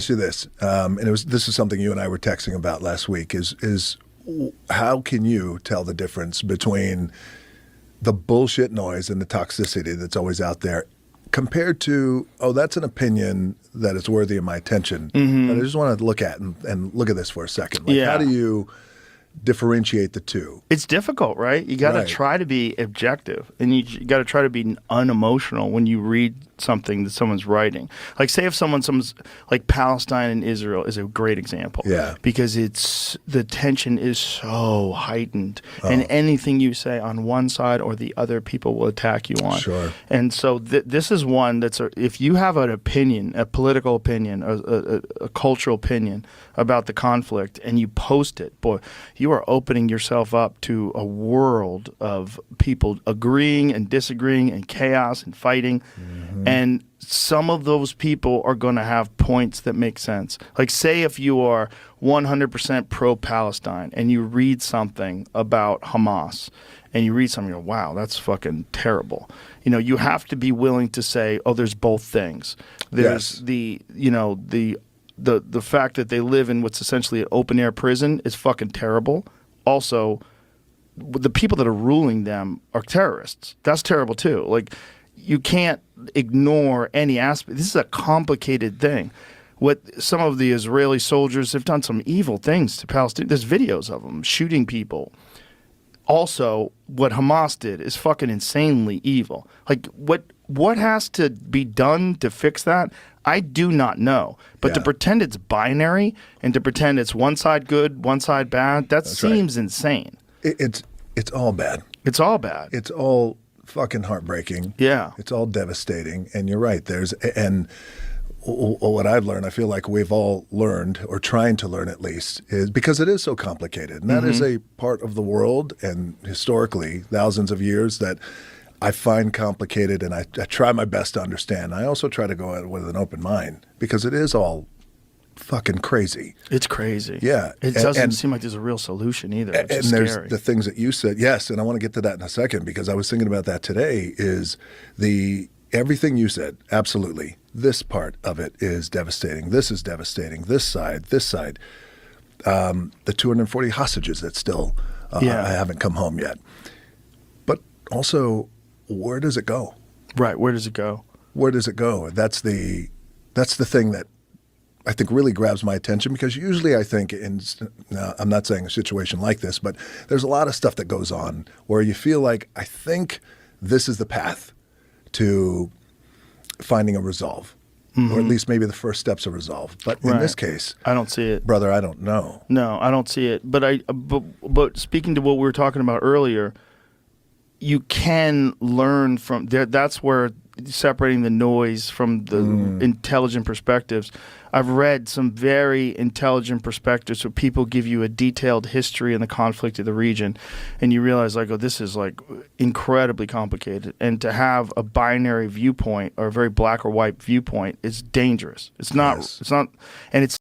To this, and this is something you and I were texting about last week. Is how can you tell the difference between the bullshit noise and the toxicity that's always out there, compared to, oh, that's an opinion that is worthy of my attention. But I just want to look at and look at this for a second. Like, how do you differentiate the two? It's difficult, right? You got to try to be objective, and you got to try to be unemotional when you read something that someone's writing. Like, say if someone's like Palestine and Israel is a great example. Yeah. Because the tension is so heightened, and anything you say on one side or the other, people will attack you on. Sure. And so this is one that's if you have an opinion, a political opinion, a cultural opinion about the conflict, and you post it, boy, you are opening yourself up to a world of people agreeing and disagreeing and chaos and fighting. And some of those people are going to have points that make sense. Like, say if you are 100% pro-Palestine and you read something about Hamas and you read something, you go, wow, that's fucking terrible. You know, you have to be willing to say, oh, there's both things. There's the fact that they live in what's essentially an open-air prison is fucking terrible. Also, the people that are ruling them are terrorists. That's terrible too. Like, you can't ignore any aspect. This is a complicated thing. What some of the Israeli soldiers have done, some evil things to Palestine. There's videos of them shooting people. Also, what Hamas did is fucking insanely evil. Like, what has to be done to fix that? I do not know. But to pretend it's binary and to pretend it's one side good, one side bad, that seems insane. It's all bad. It's all bad. It's all fucking heartbreaking. Yeah. It's all devastating. And you're right. And what I've learned, I feel like we've all learned, or trying to learn at least, is because it is so complicated. And that is a part of the world, and historically, thousands of years, that I find complicated, and I try my best to understand. I also try to go at it with an open mind, because it is all fucking crazy. It's crazy. Yeah. It doesn't seem like there's a real solution either. And there's the things that you said. Yes, and I want to get to that in a second, because I was thinking about that today, is everything you said, absolutely. This part of it is devastating. This is devastating. This side. The 240 hostages that still I haven't come home yet. But also, where does it go? Right. Where does it go? Where does it go? That's the thing that I think really grabs my attention, because usually I think I'm not saying a situation like this, but there's a lot of stuff that goes on where you feel like, I think this is the path to finding a resolve, or at least maybe the first steps of resolve. But in this case, I don't see it, brother. I don't know. No, I don't see it. But speaking to what we were talking about earlier, you can learn from there. That's where separating the noise from the intelligent perspectives. I've read some very intelligent perspectives where people give you a detailed history in the conflict of the region, and you realize, like, oh, this is like incredibly complicated. And to have a binary viewpoint or a very black or white viewpoint is dangerous. It's not. It's not, and it's